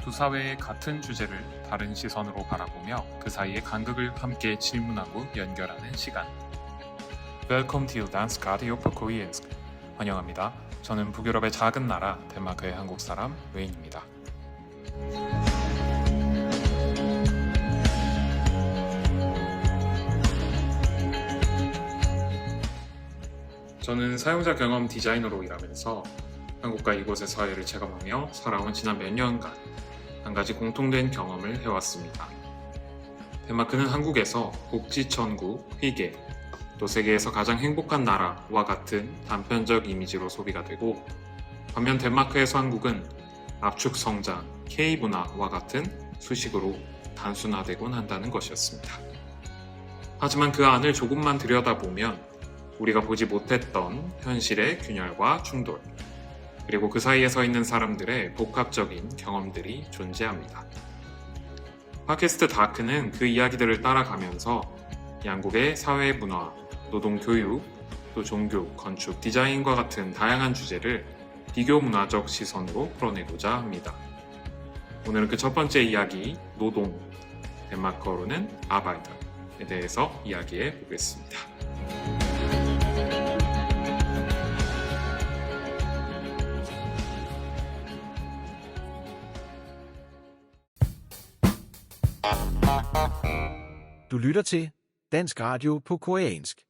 두 사회의 같은 주제를 다른 시선으로 바라보며 그 사이의 간극을 함께 질문하고 연결하는 시간. Welcome to Dance Radio for Koreans. 환영합니다. 저는 북유럽의 작은 나라 덴마크의 한국 사람 웨인입니다. 저는 사용자 경험 디자이너로 일하면서 한국과 이곳의 사회를 체감하며 살아온 지난 몇 년간 한 가지 공통된 경험을 해왔습니다. 덴마크는 한국에서 복지천국, 희계, 또 세계에서 가장 행복한 나라와 같은 단편적 이미지로 소비가 되고, 반면 덴마크에서 한국은 압축 성장, K문화와 같은 수식으로 단순화되곤 한다는 것이었습니다. 하지만 그 안을 조금만 들여다보면 우리가 보지 못했던 현실의 균열과 충돌, 그리고 그 사이에 서 있는 사람들의 복합적인 경험들이 존재합니다. 팟캐스트 다크는 그 이야기들을 따라가면서 양국의 사회 문화, 노동 교육, 또 종교, 건축, 디자인과 같은 다양한 주제를 비교 문화적 시선으로 풀어내고자 합니다. 오늘은 그 첫 번째 이야기, 노동, 덴마크어로는 아바이더에 대해서 이야기해 보겠습니다. Du lytter til Dansk Radio på koreansk.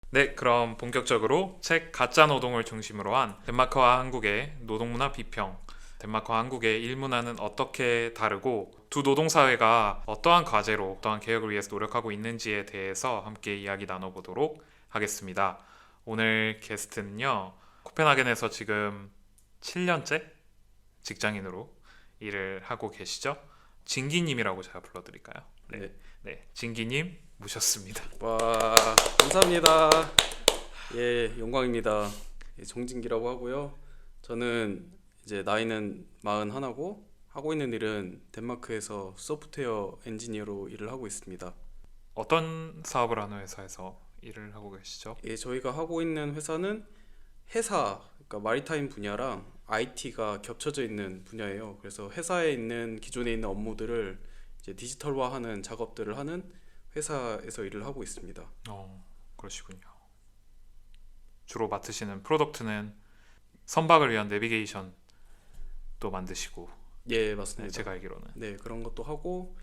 네, 그럼 본격적으로 책 가짜 노동을 중심으로 한 덴마크와 한국의 노동문화 비평, 덴마크와 한국의 일문화는 어떻게 다르고 두 노동사회가 어떠한 과제로 어떠한 개혁을 위해서 노력하고 있는지에 대해서 함께 이야기 나눠보도록 하겠습니다. 오늘 게스트는요, 코펜하겐에서 지금 7년째 직장인으로 일을 하고 계시죠? 진기님이라고 제가 불러드릴까요? 네, 진기님 모셨습니다. 와, 감사합니다. 예, 영광입니다. 예, 정진기라고 하고요. 저는 이제 나이는 41고 하고 있는 일은 덴마크에서 소프트웨어 엔지니어로 일을 하고 있습니다. 어떤 사업을 하는 회사에서 일을 하고 계시죠? 예, 저희가 하고 있는 회사는 회사, 그러니까 마리타임 분야랑 IT가 겹쳐져 있는 분야예요. 그래서 회사에 있는 기존에 있는 업무들을 이제 디지털화하는 작업들을 하는 회사에서 일을 하고 있습니다. 그러시군요. 주로 맡으시는 프로덕트는 선박을 위한 내비게이션도 만드시고. 예, 맞습니다. 네, 제가 알기로는. 네, 그런 것도 하고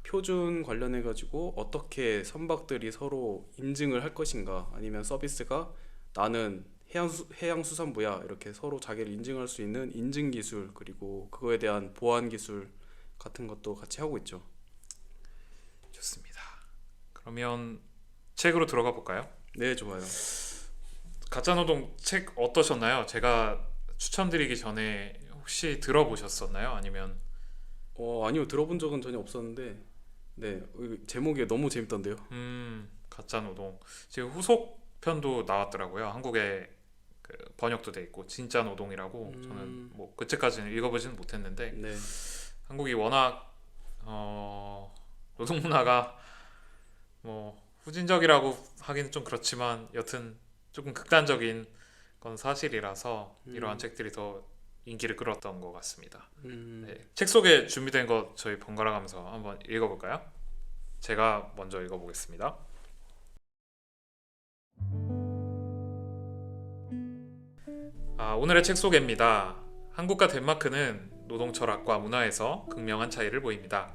표준 관련해 가지고 어떻게 선박들이 서로 인증을 할 것인가, 아니면 서비스가 나는 해양수산부야 이렇게 서로 자기를 인증할 수 있는 인증 기술, 그리고 그거에 대한 보안 기술 같은 것도 같이 하고 있죠. 좋습니다. 그러면 책으로 들어가 볼까요? 네, 좋아요. 가짜노동 책 어떠셨나요? 제가 추천드리기 전에 혹시 들어보셨었나요? 아니면 아니요, 들어본 적은 전혀 없었는데, 네, 제목이 너무 재밌던데요. 가짜노동 지금 후속편도 나왔더라고요. 한국에 그 번역도 돼 있고, 진짜 노동이라고. 저는 뭐 그 책까지는 읽어보지는 못했는데, 네, 한국이 워낙 노동 문화가 뭐 후진적이라고 하기는 좀 그렇지만 여튼 조금 극단적인 건 사실이라서 이러한 책들이 더 인기를 끌었던 것 같습니다. 네, 책 속에 준비된 거 저희 번갈아 가면서 한번 읽어볼까요? 제가 먼저 읽어보겠습니다. 오늘의 책 소개입니다. 한국과 덴마크는 노동 철학과 문화에서 극명한 차이를 보입니다.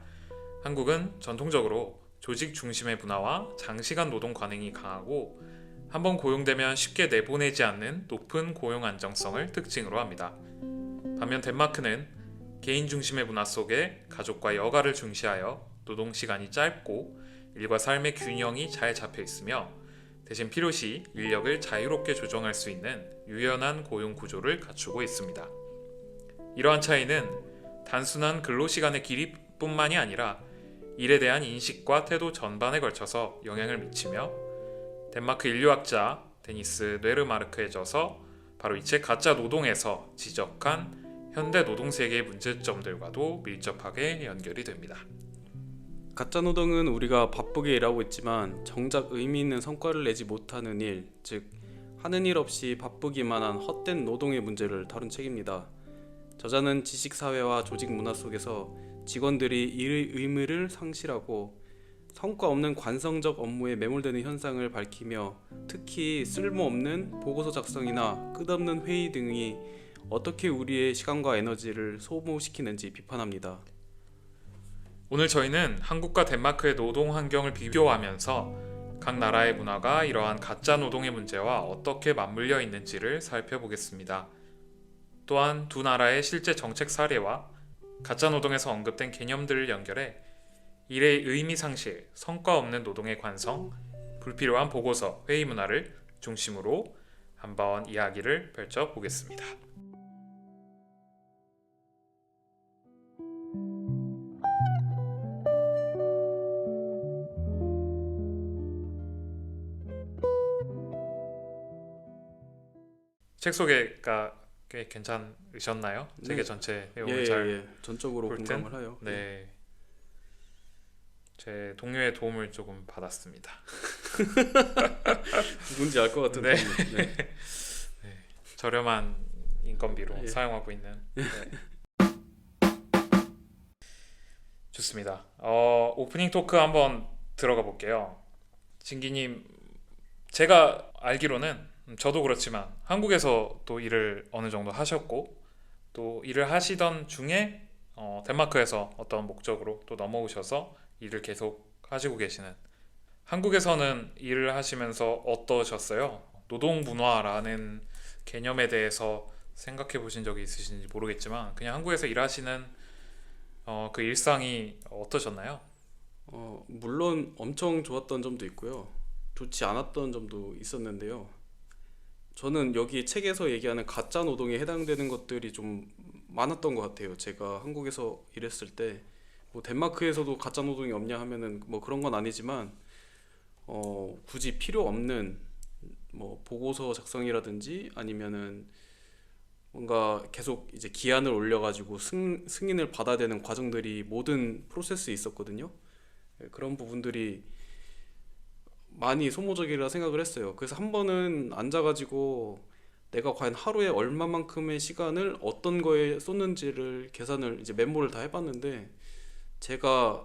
한국은 전통적으로 조직 중심의 문화와 장시간 노동 관행이 강하고, 한번 고용되면 쉽게 내보내지 않는 높은 고용 안정성을 특징으로 합니다. 반면 덴마크는 개인 중심의 문화 속에 가족과 여가를 중시하여 노동 시간이 짧고 일과 삶의 균형이 잘 잡혀 있으며, 대신 필요시 인력을 자유롭게 조정할 수 있는 유연한 고용 구조를 갖추고 있습니다. 이러한 차이는 단순한 근로시간의 길이뿐만이 아니라 일에 대한 인식과 태도 전반에 걸쳐서 영향을 미치며, 덴마크 인류학자 데니스 뇌르마르크에져서 바로 이 책 가짜 노동에서 지적한 현대 노동세계의 문제점들과도 밀접하게 연결이 됩니다. 가짜 노동은 우리가 바쁘게 일하고 있지만 정작 의미 있는 성과를 내지 못하는 일, 즉 하는 일 없이 바쁘기만 한 헛된 노동의 문제를 다룬 책입니다. 저자는 지식사회와 조직 문화 속에서 직원들이 일의 의미를 상실하고 성과 없는 관성적 업무에 매몰되는 현상을 밝히며 특히 쓸모없는 보고서 작성이나 끝없는 회의 등이 어떻게 우리의 시간과 에너지를 소모시키는지 비판합니다. 오늘 저희는 한국과 덴마크의 노동 환경을 비교하면서 각 나라의 문화가 이러한 가짜 노동의 문제와 어떻게 맞물려 있는지를 살펴보겠습니다. 또한 두 나라의 실제 정책 사례와 가짜 노동에서 언급된 개념들을 연결해 일의 의미 상실, 성과 없는 노동의 관성, 불필요한 보고서, 회의 문화를 중심으로 한번 이야기를 펼쳐보겠습니다. 책 소개가 꽤 괜찮으셨나요? 책의 전체 내용을 잘 전적으로 볼 땐? 공감을 해요. 네. 제 동료의 도움을 조금 받았습니다. 누군지 알 것 같은데. 네. 저렴한 인건비로 예. 사용하고 있는. 네. 좋습니다. 오프닝 토크 한번 들어가 볼게요. 진기님, 제가 알기로는 저도 그렇지만 한국에서 또 일을 어느 정도 하셨고 또 일을 하시던 중에 덴마크에서 어떤 목적으로 또 넘어오셔서 일을 계속 하시고 계시는, 한국에서는 일을 하시면서 어떠셨어요? 노동 문화라는 개념에 대해서 생각해 보신 적이 있으신지 모르겠지만 그냥 한국에서 일하시는 그 일상이 어떠셨나요? 물론 엄청 좋았던 점도 있고요. 좋지 않았던 점도 있었는데요. 저는 여기 책에서 얘기하는 가짜 노동에 해당되는 것들이 좀 많았던 것 같아요. 제가 한국에서 일했을 때 뭐 덴마크에서도 가짜 노동이 없냐 하면은 뭐 그런 건 아니지만 굳이 필요 없는 뭐 보고서 작성이라든지 아니면은 뭔가 계속 이제 기한을 올려가지고 승인을 받아야 되는 과정들이 모든 프로세스에 있었거든요. 그런 부분들이 많이 소모적이라 생각을 했어요. 그래서 한 번은 앉아가지고 내가 과연 하루에 얼마만큼의 시간을 어떤 거에 쏟는지를 계산을 이제 메모를 다 해봤는데 제가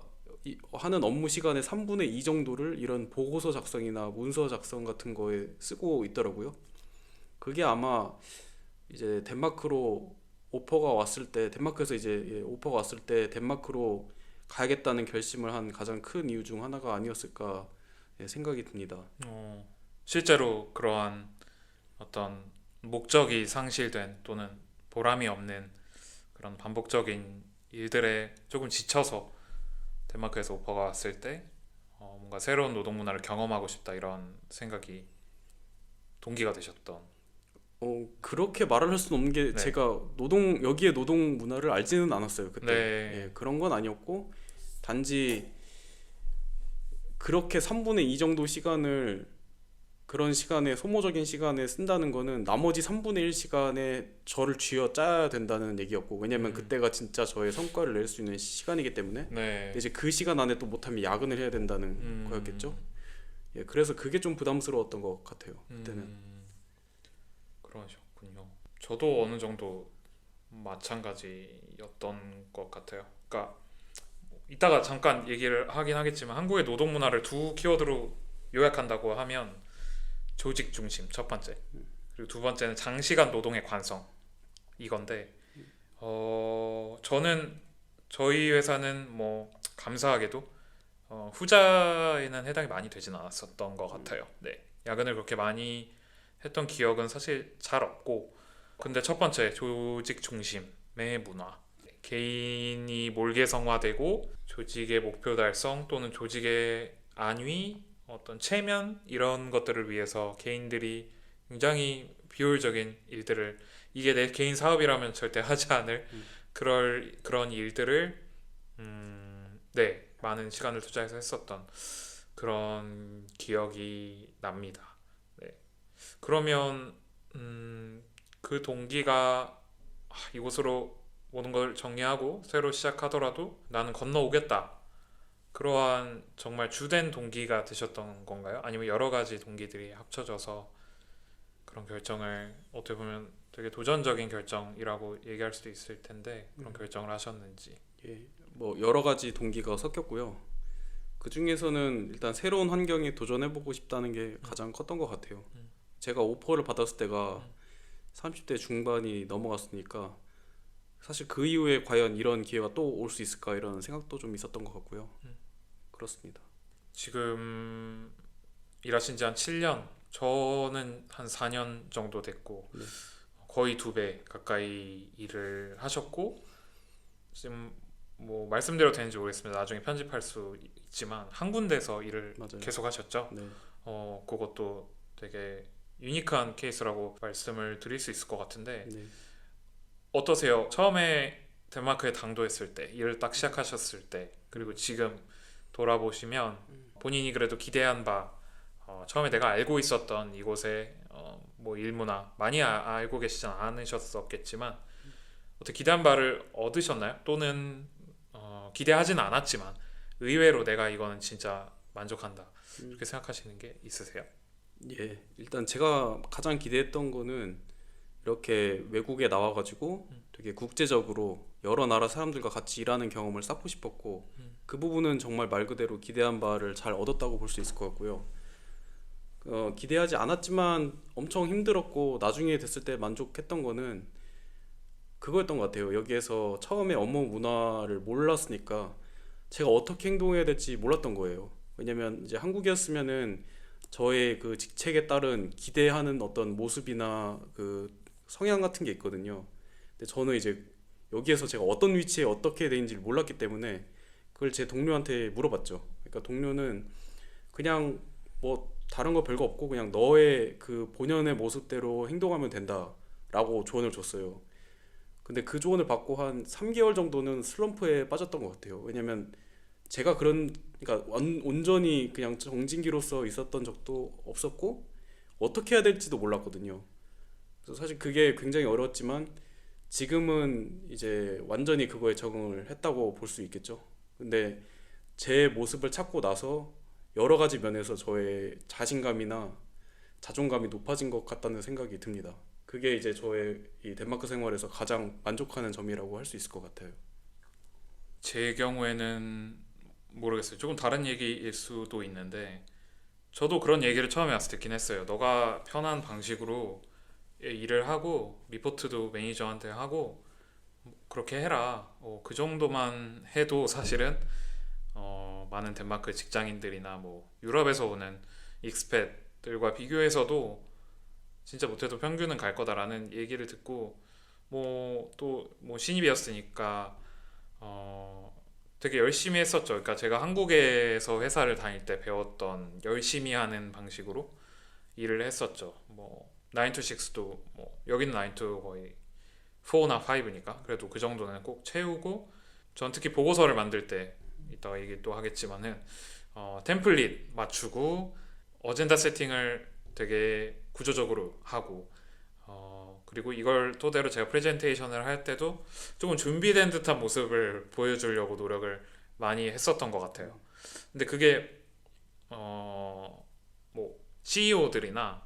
하는 업무 시간의 3분의 2 정도를 이런 보고서 작성이나 문서 작성 같은 거에 쓰고 있더라고요. 그게 아마 이제 덴마크로 오퍼가 왔을 때, 덴마크에서 이제 오퍼가 왔을 때 덴마크로 가야겠다는 결심을 한 가장 큰 이유 중 하나가 아니었을까 생각이 듭니다. 실제로 그러한 어떤 목적이 상실된 또는 보람이 없는 그런 반복적인 일들에 조금 지쳐서 덴마크에서 오퍼가 왔을 때 뭔가 새로운 노동 문화를 경험하고 싶다 이런 생각이 동기가 되셨던. 그렇게 말을 할 수는 없는 게 네. 제가 여기에 노동 문화를 알지는 않았어요 그때. 네. 그런 건 아니었고 단지 그렇게 3분의 2 정도 시간을 그런 시간에 소모적인 시간에 쓴다는 거는 나머지 3분의 1 시간에 저를 쥐어 짜야 된다는 얘기였고, 왜냐면 그때가 진짜 저의 성과를 낼 수 있는 시간이기 때문에. 네. 근데 이제 그 시간 안에 또 못하면 야근을 해야 된다는 거였겠죠. 그래서 그게 좀 부담스러웠던 것 같아요 그때는. 그러셨군요. 저도 어느 정도 마찬가지였던 것 같아요. 그러니까 이따가 잠깐 얘기를 하긴 하겠지만 한국의 노동 문화를 두 키워드로 요약한다고 하면 조직 중심 첫 번째, 그리고 두 번째는 장시간 노동의 관성 이건데 저는 저희 회사는 뭐 감사하게도 후자에는 해당이 많이 되진 않았었던 것 같아요. 네, 야근을 그렇게 많이 했던 기억은 사실 잘 없고, 근데 첫 번째 조직 중심의 문화, 개인이 몰개성화되고 조직의 목표 달성 또는 조직의 안위, 어떤 체면 이런 것들을 위해서 개인들이 굉장히 비효율적인 일들을, 이게 내 개인 사업이라면 절대 하지 않을 그런 일들을 네, 많은 시간을 투자해서 했었던 그런 기억이 납니다. 네. 그러면 그 동기가 이곳으로 모든 걸 정리하고 새로 시작하더라도 나는 건너오겠다, 그러한 정말 주된 동기가 되셨던 건가요? 아니면 여러 가지 동기들이 합쳐져서 그런 결정을 어떻게 보면 되게 도전적인 결정이라고 얘기할 수도 있을 텐데 그런 결정을 하셨는지. 예, 뭐 여러 가지 동기가 섞였고요. 그 중에서는 일단 새로운 환경에 도전해보고 싶다는 게 가장 컸던 것 같아요. 제가 오퍼를 받았을 때가 30대 중반이 넘어갔으니까 사실 그 이후에 과연 이런 기회가 또 올 수 있을까 이런 생각도 좀 있었던 것 같고요. 그렇습니다. 지금 일하신 지 한 7년, 저는 한 4년 정도 됐고 네. 거의 2배 가까이 일을 하셨고 지금 뭐 말씀드려도 되는지 모르겠습니다. 나중에 편집할 수 있지만 한 군데서 일을 맞아요. 계속 하셨죠. 네, 그것도 되게 유니크한 케이스라고 말씀을 드릴 수 있을 것 같은데 네. 어떠세요? 처음에 덴마크에 당도했을 때, 일을 딱 시작하셨을 때, 그리고 지금 돌아보시면 본인이 그래도 기대한 바, 처음에 내가 알고 있었던 이곳의 뭐 일문화 많이 알고 계시진 않으셨었겠지만 어떻게 기대한 바를 얻으셨나요? 또는 기대하진 않았지만 의외로 내가 이거는 진짜 만족한다 이렇게 생각하시는 게 있으세요? 예, 일단 제가 가장 기대했던 거는 이렇게 외국에 나와가지고 되게 국제적으로 여러 나라 사람들과 같이 일하는 경험을 쌓고 싶었고 그 부분은 정말 말 그대로 기대한 바를 잘 얻었다고 볼 수 있을 것 같고요. 기대하지 않았지만 엄청 힘들었고 나중에 됐을 때 만족했던 거는 그거였던 것 같아요. 여기에서 처음에 업무 문화를 몰랐으니까 제가 어떻게 행동해야 될지 몰랐던 거예요. 왜냐면 이제 한국이었으면은 저의 그 직책에 따른 기대하는 어떤 모습이나 그 성향 같은 게 있거든요. 근데 저는 이제 여기에서 제가 어떤 위치에 어떻게 되는지 몰랐기 때문에 그걸 제 동료한테 물어봤죠. 그러니까 동료는 그냥 뭐 다른 거 별거 없고 그냥 너의 그 본연의 모습대로 행동하면 된다라고 조언을 줬어요. 근데 그 조언을 받고 한 3개월 정도는 슬럼프에 빠졌던 것 같아요. 왜냐면 제가 그러니까 온전히 그냥 정진기로서 있었던 적도 없었고 어떻게 해야 될지도 몰랐거든요. 그래서 사실 그게 굉장히 어려웠지만 지금은 이제 완전히 그거에 적응을 했다고 볼 수 있겠죠. 근데 제 모습을 찾고 나서 여러 가지 면에서 저의 자신감이나 자존감이 높아진 것 같다는 생각이 듭니다. 그게 이제 저의 이 덴마크 생활에서 가장 만족하는 점이라고 할 수 있을 것 같아요. 제 경우에는 모르겠어요. 조금 다른 얘기일 수도 있는데 저도 그런 얘기를 처음에 왔을 때 듣긴 했어요. 너가 편한 방식으로 일을 하고 리포트도 매니저한테 하고 그렇게 해라. 그 정도만 해도 사실은 많은 덴마크 직장인들이나 뭐 유럽에서 오는 익스팻들과 비교해서도 진짜 못해도 평균은 갈 거다라는 얘기를 듣고 뭐 또 뭐 신입이었으니까 되게 열심히 했었죠. 그러니까 제가 한국에서 회사를 다닐 때 배웠던 열심히 하는 방식으로 일을 했었죠. 뭐 9 to 6도 뭐 여기는 9 to 거의 4나 5니까 그래도 그 정도는 꼭 채우고 전 특히 보고서를 만들 때 이따가 얘기도 하겠지만은 템플릿 맞추고 어젠다 세팅을 되게 구조적으로 하고 그리고 이걸 토대로 제가 프레젠테이션을 할 때도 조금 준비된 듯한 모습을 보여주려고 노력을 많이 했었던 것 같아요. 근데 그게 뭐 CEO들이나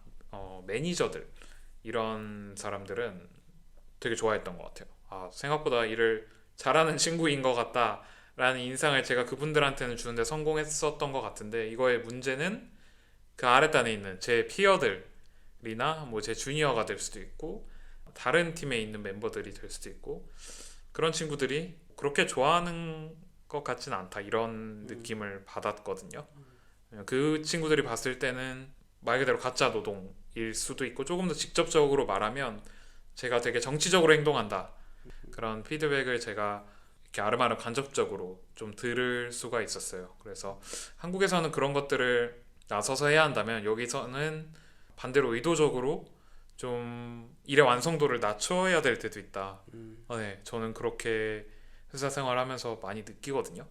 매니저들 이런 사람들은 되게 좋아했던 것 같아요. 생각보다 일을 잘하는 친구인 것 같다라는 인상을 제가 그분들한테는 주는데 성공했었던 것 같은데 이거의 문제는 그 아랫단에 있는 제 피어들이나 뭐 제 주니어가 될 수도 있고 다른 팀에 있는 멤버들이 될 수도 있고 그런 친구들이 그렇게 좋아하는 것 같지는 않다 이런 느낌을 받았거든요. 그 친구들이 봤을 때는 말 그대로 가짜 노동일 수도 있고 조금 더 직접적으로 말하면 제가 되게 정치적으로 행동한다 그런 피드백을 제가 이렇게 아름아름 간접적으로 좀 들을 수가 있었어요. 그래서 한국에서는 그런 것들을 나서서 해야 한다면 여기서는 반대로 의도적으로 좀 일의 완성도를 낮춰야 될 때도 있다. 네, 저는 그렇게 회사 생활하면서 많이 느끼거든요.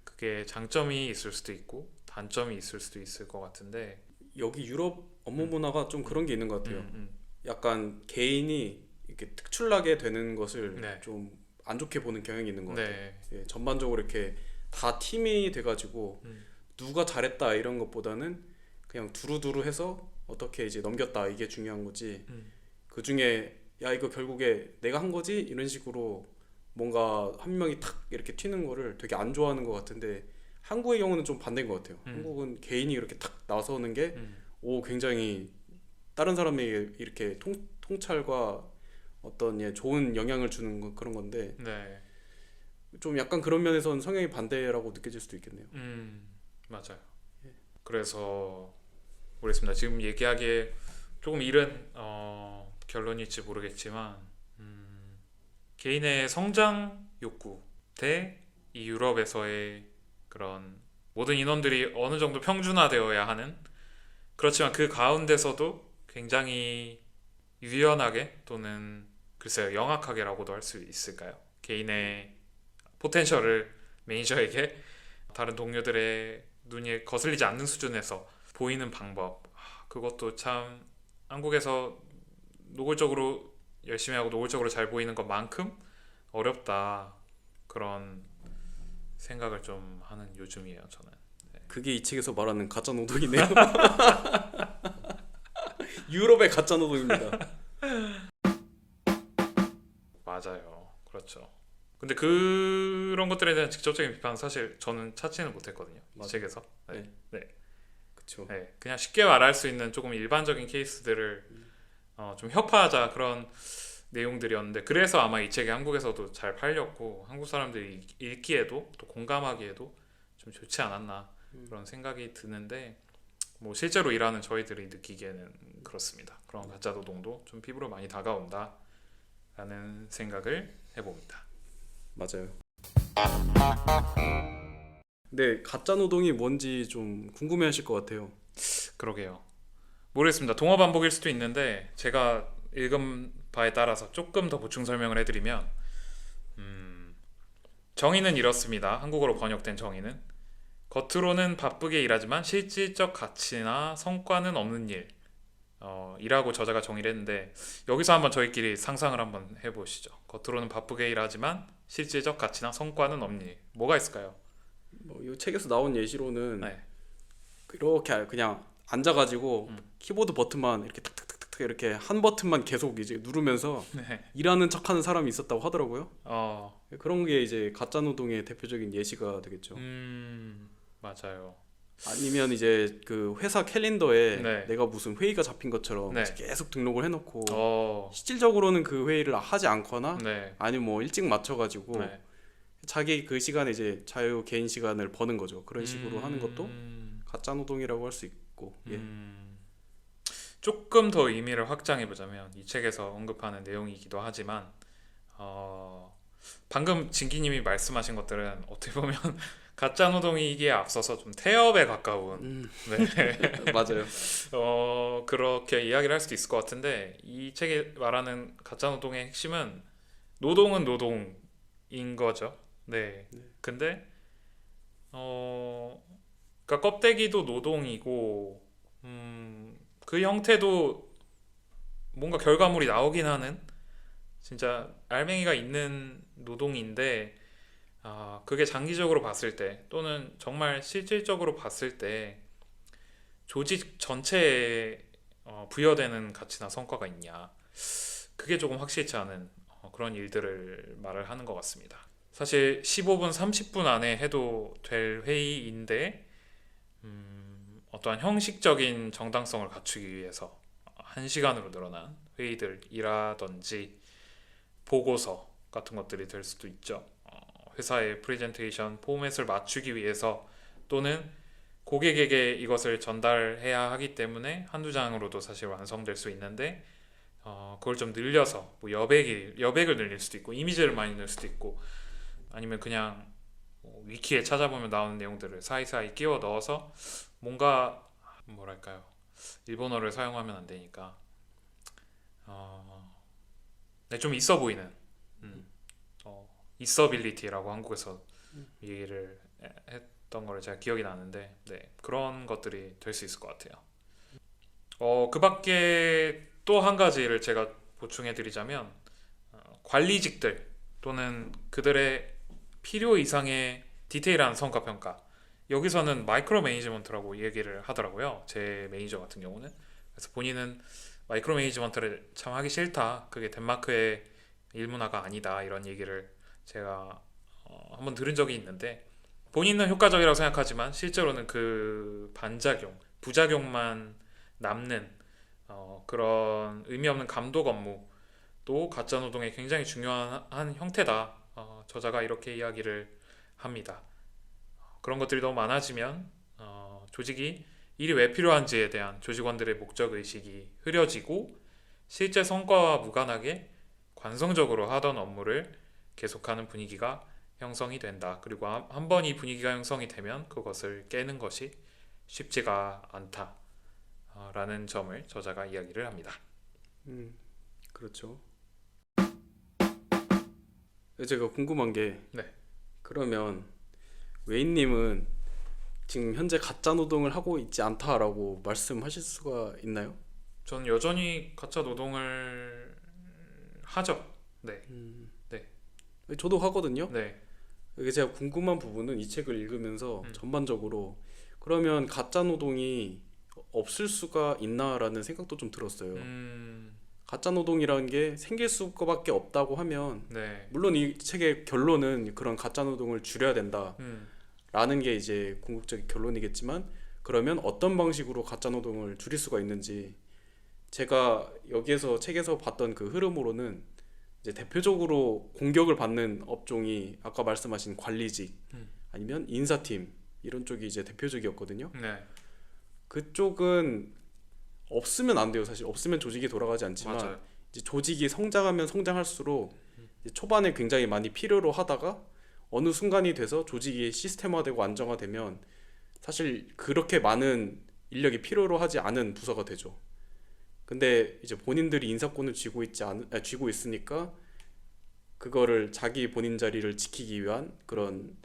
그게 장점이 있을 수도 있고 단점이 있을 수도 있을 것 같은데 여기 유럽 업무 문화가 좀 그런 게 있는 것 같아요. 약간 개인이 이렇게 특출나게 되는 것을 네. 좀 안 좋게 보는 경향이 있는 것 같아요. 네. 예, 전반적으로 이렇게 다 팀이 돼가지고 누가 잘했다 이런 것보다는 그냥 두루두루 해서 어떻게 이제 넘겼다 이게 중요한 거지. 음. 그 중에 야 이거 결국에 내가 한 거지 이런 식으로 뭔가 한 명이 탁 이렇게 튀는 거를 되게 안 좋아하는 것 같은데 한국의 경우는 좀 반대인 것 같아요. 한국은 개인이 이렇게 탁 나서는 게 굉장히 다른 사람에게 이렇게 통찰과 어떤 좋은 영향을 주는 그런 건데 네. 좀 약간 그런 면에서는 성향이 반대라고 느껴질 수도 있겠네요. 맞아요. 그래서 모르겠습니다. 지금 얘기하기에 조금 이른 결론일지 모르겠지만 개인의 성장 욕구 대 이 유럽에서의 그런 모든 인원들이 어느 정도 평준화되어야 하는, 그렇지만 그 가운데서도 굉장히 유연하게 또는 글쎄요 영악하게라고도 할 수 있을까요? 개인의 포텐셜을 매니저에게 다른 동료들의 눈이 거슬리지 않는 수준에서 보이는 방법, 그것도 참 한국에서 노골적으로 열심히 하고 노골적으로 잘 보이는 것만큼 어렵다, 그런 생각을 좀 하는 요즘이에요 저는. 그게 이 책에서 말하는 가짜 노동이네요. 유럽의 가짜 노동입니다. 맞아요. 그렇죠. 근데 그런 것들에 대한 직접적인 비판은 사실 저는 찾지는 못했거든요. 이 맞아요. 책에서. 네. 네. 네. 그렇죠. 네. 그냥 쉽게 말할 수 있는 조금 일반적인 케이스들을 좀 협파하자 그런 내용들이었는데, 그래서 아마 이 책이 한국에서도 잘 팔렸고 한국 사람들이 읽기에도 또 공감하기에도 좀 좋지 않았나 그런 생각이 드는데, 뭐 실제로 일하는 저희들이 느끼기에는 그렇습니다. 그런 가짜 노동도 좀 피부로 많이 다가온다 라는 생각을 해봅니다. 맞아요. 네, 가짜 노동이 뭔지 좀 궁금해하실 것 같아요. 그러게요. 모르겠습니다. 동어 반복일 수도 있는데 제가 읽은 바에 따라서 조금 더 보충 설명을 해드리면 정의는 이렇습니다. 한국어로 번역된 정의는 겉으로는 바쁘게 일하지만 실질적 가치나 성과는 없는 일, 이라고 저자가 정의를 했는데, 여기서 한번 저희끼리 상상을 한번 해보시죠. 겉으로는 바쁘게 일하지만 실질적 가치나 성과는 없는 일, 뭐가 있을까요? 이 책에서 나온 예시로는 네. 이렇게 그냥 앉아가지고 키보드 버튼만 이렇게 탁탁탁탁 이렇게 한 버튼만 계속 이제 누르면서 네. 일하는 척하는 사람이 있었다고 하더라고요. 어, 그런 게 이제 가짜 노동의 대표적인 예시가 되겠죠. 맞아요. 아니면 이제 그 회사 캘린더에 네. 내가 무슨 회의가 잡힌 것처럼 네. 이제 계속 등록을 해놓고 어, 실질적으로는 그 회의를 하지 않거나 네. 아니면 뭐 일찍 맞춰가지고 네. 자기 그 시간에 이제 자유 개인 시간을 버는 거죠. 그런 식으로 하는 것도 가짜 노동이라고 할 수 있고. 예. 조금 더 의미를 확장해 보자면 이 책에서 언급하는 내용이기도 하지만 방금 진기님이 말씀하신 것들은 어떻게 보면 가짜 노동이기에 앞서서 좀 태업에 가까운 네. 맞아요. 그렇게 이야기를 할 수도 있을 것 같은데, 이 책에 말하는 가짜 노동의 핵심은 노동은 노동인 거죠. 네. 근데 그러니까 껍데기도 노동이고 그 형태도 뭔가 결과물이 나오긴 하는 진짜 알맹이가 있는 노동인데, 그게 장기적으로 봤을 때 또는 정말 실질적으로 봤을 때 조직 전체에 부여되는 가치나 성과가 있냐, 그게 조금 확실치 않은 그런 일들을 말을 하는 것 같습니다. 사실 15분, 30분 안에 해도 될 회의인데 어떠한 형식적인 정당성을 갖추기 위해서 1시간으로 늘어난 회의들이라든지 보고서 같은 것들이 될 수도 있죠. 회사의 프레젠테이션 포맷을 맞추기 위해서 또는 고객에게 이것을 전달해야 하기 때문에 한두 장으로도 사실 완성될 수 있는데, 그걸 좀 늘려서 뭐 여백을 늘릴 수도 있고 이미지를 많이 넣을 수도 있고, 아니면 그냥 위키에 찾아보면 나오는 내용들을 사이사이 끼워 넣어서 뭔가 뭐랄까요, 일본어를 사용하면 안 되니까 네, 좀 있어 보이는 있어빌리티라고 한국에서 얘기를 했던 거를 제가 기억이 나는데, 네, 그런 것들이 될 수 있을 것 같아요. 그 밖에 또 한 가지를 제가 보충해 드리자면 관리직들 또는 그들의 필요 이상의 디테일한 성과 평가, 여기서는 마이크로 매니지먼트라고 얘기를 하더라고요. 제 매니저 같은 경우는. 그래서 본인은 마이크로 매니지먼트를 참 하기 싫다. 그게 덴마크의 일문화가 아니다. 이런 얘기를 제가 한번 들은 적이 있는데 본인은 효과적이라고 생각하지만 실제로는 그 반작용, 부작용만 남는 그런 의미 없는 감독 업무도 가짜 노동의 굉장히 중요한 한 형태다. 저자가 이렇게 이야기를 합니다. 그런 것들이 너무 많아지면 조직이 일이 왜 필요한지에 대한 조직원들의 목적 의식이 흐려지고 실제 성과와 무관하게 관성적으로 하던 업무를 계속하는 분위기가 형성이 된다. 그리고 한 번 이 분위기가 형성이 되면 그것을 깨는 것이 쉽지가 않다. 라는 점을 저자가 이야기를 합니다. 그렇죠. 제가 궁금한 게 네. 그러면 웨인님은 지금 현재 가짜 노동을 하고 있지 않다라고 말씀하실 수가 있나요? 저는 여전히 가짜 노동을 하죠. 네. 저도 하거든요. 네. 이게 제가 궁금한 부분은 이 책을 읽으면서 전반적으로 그러면 가짜 노동이 없을 수가 있나라는 생각도 좀 들었어요. 가짜 노동이라는 게 생길 수밖에 없다고 하면 네. 물론 이 책의 결론은 그런 가짜 노동을 줄여야 된다라는 게 이제 궁극적인 결론이겠지만 그러면 어떤 방식으로 가짜 노동을 줄일 수가 있는지 제가 여기에서 책에서 봤던 그 흐름으로는 이제 대표적으로 공격을 받는 업종이 아까 말씀하신 관리직 아니면 인사팀 이런 쪽이 이제 대표적이었거든요. 네. 그쪽은 없으면 안 돼요. 사실 없으면 조직이 돌아가지 않지만 맞아요. 이제 조직이 성장하면 성장할수록 이제 초반에 굉장히 많이 필요로 하다가 어느 순간이 돼서 조직이 시스템화되고 안정화되면 사실 그렇게 많은 인력이 필요로 하지 않은 부서가 되죠. 근데 이제 본인들이 인사권을 쥐고 있으니까 그거를 자기 본인 자리를 지키기 위한 그런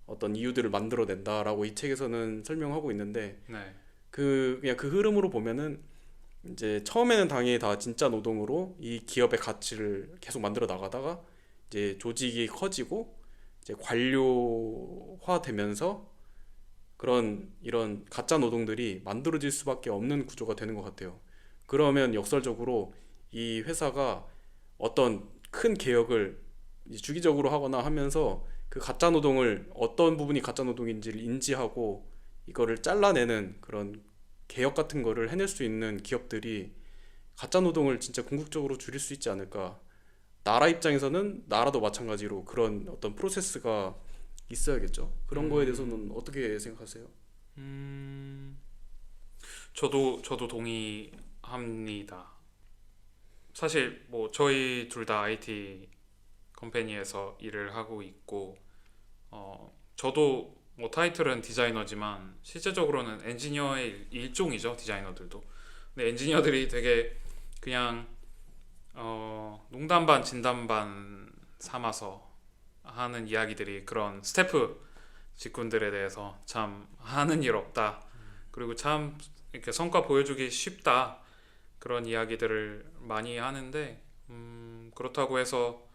어떤 이유들을 만들어낸다라고 이 책에서는 설명하고 있는데 네. 그냥 그 흐름으로 보면은 이제 처음에는 당연히 다 진짜 노동으로 이 기업의 가치를 계속 만들어 나가다가 이제 조직이 커지고 이제 관료화되면서 이런 가짜 노동들이 만들어질 수밖에 없는 구조가 되는 것 같아요. 그러면 역설적으로 이 회사가 어떤 큰 개혁을 이제 주기적으로 하거나 하면서 그 가짜 노동을 어떤 부분이 가짜 노동인지를 인지하고 이거를 잘라내는 그런 개혁 같은 거를 해낼 수 있는 기업들이 가짜 노동을 진짜 궁극적으로 줄일 수 있지 않을까. 나라 입장에서는 나라도 마찬가지로 그런 어떤 프로세스가 있어야겠죠. 그런 거에 대해서는 어떻게 생각하세요? 저도 동의합니다. 사실 뭐 저희 둘 다 IT 컴퍼니에서 일을 하고 있고 저도 뭐 타이틀은 디자이너지만 실제적으로는 엔지니어의 일종이죠. 디자이너들도. 근데 엔지니어들이 되게 그냥 농담 반 진담 반 삼아서 하는 이야기들이 그런 스태프 직군들에 대해서 참 하는 일 없다. 그리고 참 이렇게 성과 보여주기 쉽다. 그런 이야기들을 많이 하는데 그렇다고 해서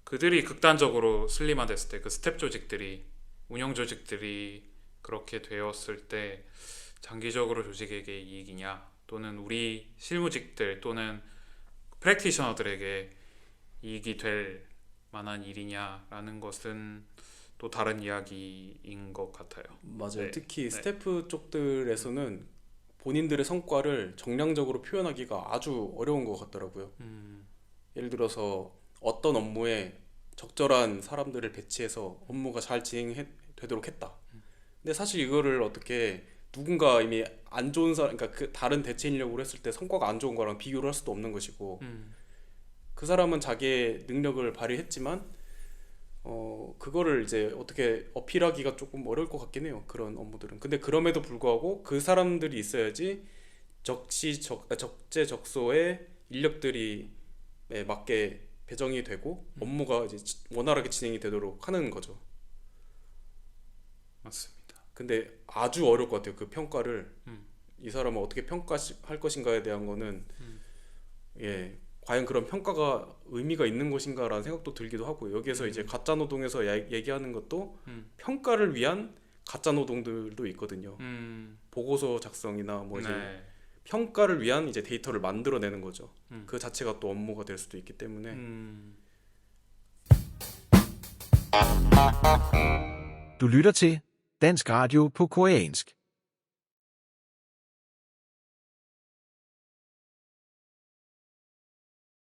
그들이 극단적으로 슬림화됐을 때 그 스텝 조직들이 운영 조직들이 그렇게 되었을 때 장기적으로 조직에게 이익이냐 또는 우리 실무직들 또는 프랙티셔너들에게 이익이 될 만한 일이냐라는 것은 또 다른 이야기인 것 같아요. 맞아요. 네. 특히 네. 스태프 쪽들에서는 본인들의 성과를 정량적으로 표현하기가 아주 어려운 것 같더라고요. 예를 들어서 어떤 업무에 적절한 사람들을 배치해서 업무가 잘 진행되도록 했다. 근데 사실 이거를 어떻게 누군가 이미 안 좋은 사람, 그러니까 그 다른 대체 인력으로 했을 때 성과가 안 좋은 거랑 비교를 할 수도 없는 것이고, 그 사람은 자기의 능력을 발휘했지만 그거를 이제 어떻게 어필하기가 조금 어려울 것 같긴 해요. 그런 업무들은. 근데 그럼에도 불구하고 그 사람들이 있어야지 적재적소의 인력들이 맞게 배정이 되고 업무가 이제 원활하게 진행이 되도록 하는 거죠. 맞습니다. 근데 아주 어려울 것 같아요. 그 평가를 이 사람을 어떻게 평가할 것인가에 대한 거는 과연 그런 평가가 의미가 있는 것인가라는 생각도 들기도 하고요. 여기에서 이제 가짜 노동에서 얘기하는 것도 평가를 위한 가짜 노동들도 있거든요. 보고서 작성이나 뭐 이제 네. 평가를 위한 이제 데이터를 만들어내는 거죠. 음. 그 자체가 또 업무가 될 수도 있기 때문에 Du lytter til Dansk Radio på koreansk.